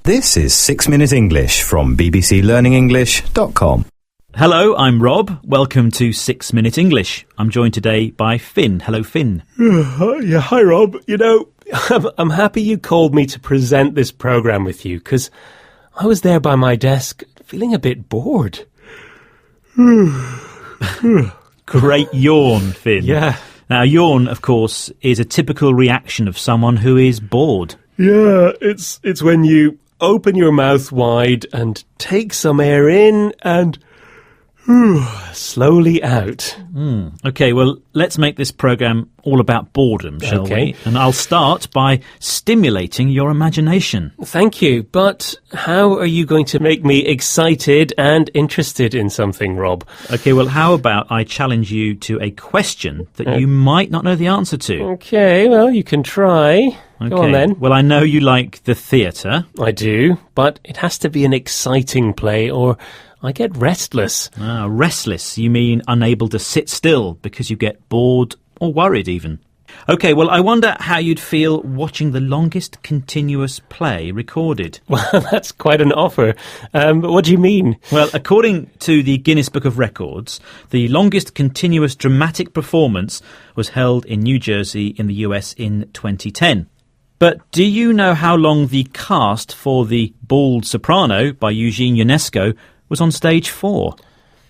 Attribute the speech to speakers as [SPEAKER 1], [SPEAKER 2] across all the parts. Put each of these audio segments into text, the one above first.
[SPEAKER 1] This is 6 Minute English from bbclearningenglish.com.
[SPEAKER 2] Hello, I'm Rob. Welcome to 6 Minute English. I'm joined today by Finn. Hello, Finn.
[SPEAKER 3] Yeah, hi, Rob. You know, I'm happy you called me to present this programme with you, because I was there by my desk feeling a bit bored.
[SPEAKER 2] Great yawn, Finn.
[SPEAKER 3] Yeah.
[SPEAKER 2] Now, yawn, of course, is a typical reaction of someone who is bored.
[SPEAKER 3] Yeah, it's when you open your mouth wide and take some air in and slowly out.
[SPEAKER 2] OK, well, let's make this programme all about boredom, shall we? And I'll start by stimulating your imagination.
[SPEAKER 3] Thank you, but how are you going to make me excited and interested in something, Rob?
[SPEAKER 2] OK, well, how about I challenge you to a question that you might not know the answer to?
[SPEAKER 3] OK, well, you can try.
[SPEAKER 2] Okay.
[SPEAKER 3] Go on then.
[SPEAKER 2] Well, I know you like the theatre.
[SPEAKER 3] I do, but it has to be an exciting play or I get restless.
[SPEAKER 2] Restless, you mean unable to sit still because you get bored or worried even. OK, well, I wonder how you'd feel watching the longest continuous play recorded.
[SPEAKER 3] Well, that's quite an offer. But what do you mean?
[SPEAKER 2] Well, according to the Guinness Book of Records, the longest continuous dramatic performance was held in New Jersey in the US in 2010. But do you know how long the cast for The Bald Soprano by Eugene Ionesco was on stage for?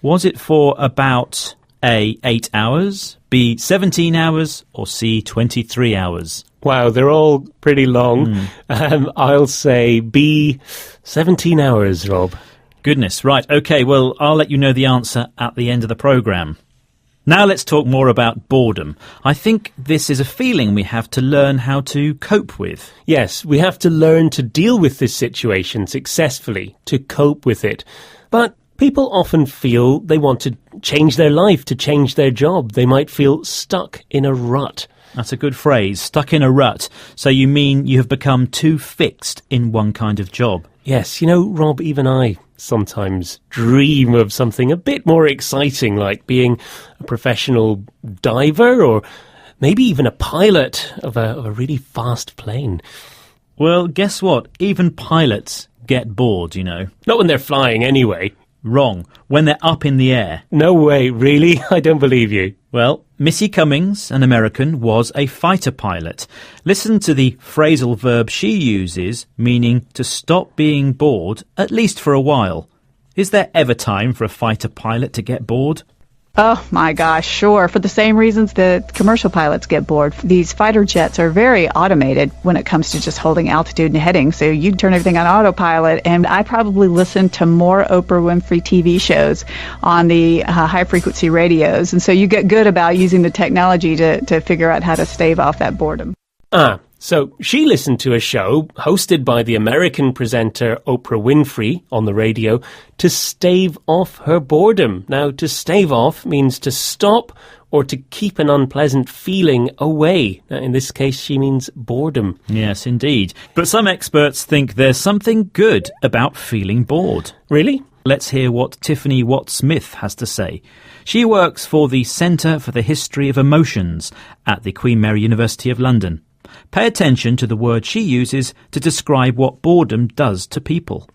[SPEAKER 2] Was it for about A, 8 hours, B, 17 hours, or C, 23 hours?
[SPEAKER 3] Wow, they're all pretty long. I'll say B, 17 hours, Rob.
[SPEAKER 2] Goodness, right, OK, well, I'll let you know the answer at the end of the programme. Now let's talk more about boredom. I think this is a feeling we have to learn how to cope with.
[SPEAKER 3] Yes, we have to learn to deal with this situation successfully, to cope with it. But people often feel they want to change their life, to change their job. They might feel stuck in a rut.
[SPEAKER 2] That's a good phrase, stuck in a rut. So you mean you have become too fixed in one kind of job?
[SPEAKER 3] Yes, you know, Rob, even I sometimes dream of something a bit more exciting, like being a professional diver or maybe even a pilot of a really fast plane.
[SPEAKER 2] Well, guess what? Even pilots get bored, you know.
[SPEAKER 3] Not when they're flying anyway.
[SPEAKER 2] Wrong. When they're up in the air.
[SPEAKER 3] No way, really? I don't believe you.
[SPEAKER 2] Well, Missy Cummings, an American, was a fighter pilot. Listen to the phrasal verb she uses, meaning to stop being bored, at least for a while. Is there ever time for a fighter pilot to get bored?
[SPEAKER 4] Oh, my gosh, sure. For the same reasons that commercial pilots get bored. These fighter jets are very automated when it comes to just holding altitude and heading. So you turn everything on autopilot, and I probably listen to more Oprah Winfrey TV shows on the high-frequency radios. And so you get good about using the technology to figure out how to stave off that boredom.
[SPEAKER 3] So she listened to a show hosted by the American presenter Oprah Winfrey on the radio to stave off her boredom. Now, to stave off means to stop or to keep an unpleasant feeling away. Now, in this case, she means boredom.
[SPEAKER 2] Yes, indeed. But some experts think there's something good about feeling bored.
[SPEAKER 3] Really?
[SPEAKER 2] Let's hear what Tiffany Watt-Smith has to say. She works for the Centre for the History of Emotions at the Queen Mary University of London. Pay attention to the word she uses to describe what boredom does to people.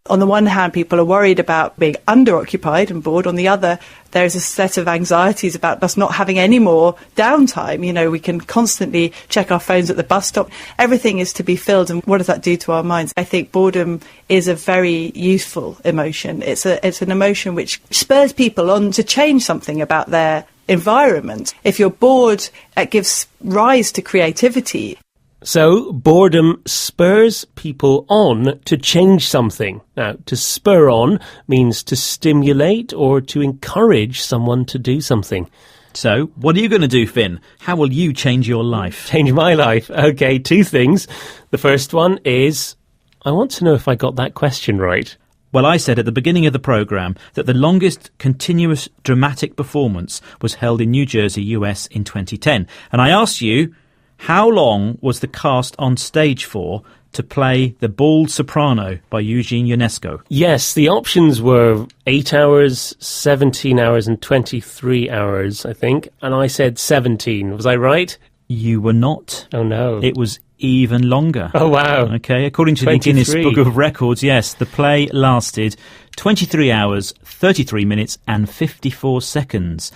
[SPEAKER 5] On the one hand, people are worried about being underoccupied and bored. On the other, there's a set of anxieties about us not having any more downtime. You know, we can constantly check our phones at the bus stop. Everything is to be filled. And what does that do to our minds? I think boredom is a very useful emotion. It's an emotion which spurs people on to change something about their environment. If you're bored, it gives rise to creativity.
[SPEAKER 3] So, boredom spurs people on to change something. Now, to spur on means to stimulate or to encourage someone to do something.
[SPEAKER 2] So, what are you going to do, Finn? How will you change your life?
[SPEAKER 3] Change my life? OK, two things. The first one is, I want to know if I got that question right.
[SPEAKER 2] Well, I said at the beginning of the programme that the longest continuous dramatic performance was held in New Jersey, US in 2010. And I asked you, how long was the cast on stage for to play The Bald Soprano by Eugene Ionesco?
[SPEAKER 3] Yes, the options were 8 hours, 17 hours and 23 hours, I think. And I said 17. Was I right?
[SPEAKER 2] You were not.
[SPEAKER 3] Oh, no.
[SPEAKER 2] It was even longer.
[SPEAKER 3] Oh, wow.
[SPEAKER 2] Okay, according to the
[SPEAKER 3] 23.
[SPEAKER 2] Guinness Book of Records, yes, the play lasted 23 hours, 33 minutes and 54 seconds.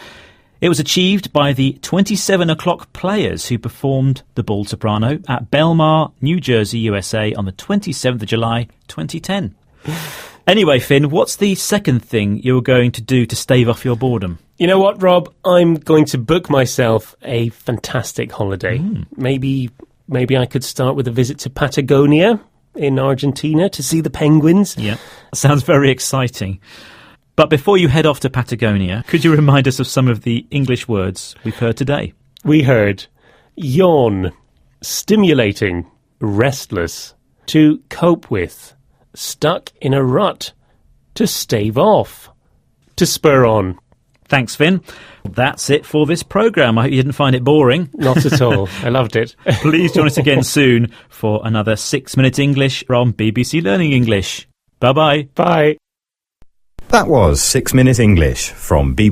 [SPEAKER 2] It was achieved by the 27 O'Clock Players who performed The Bald Soprano at Belmar, New Jersey, USA on the 27th of July, 2010. Anyway, Finn, what's the second thing you're going to do to stave off your boredom?
[SPEAKER 3] You know what, Rob? I'm going to book myself a fantastic holiday. Maybe I could start with a visit to Patagonia in Argentina to see the penguins.
[SPEAKER 2] Yeah, sounds very exciting. But before you head off to Patagonia, could you remind us of some of the English words we've heard today?
[SPEAKER 3] We heard yawn, stimulating, restless, to cope with, stuck in a rut, to stave off, to spur on.
[SPEAKER 2] Thanks, Finn. That's it for this programme. I hope you didn't find it boring.
[SPEAKER 3] Not at all. I loved it.
[SPEAKER 2] Please join us again soon for another 6 Minutes English from BBC Learning English. Bye-bye.
[SPEAKER 3] Bye.
[SPEAKER 1] That was 6 Minutes English from BBC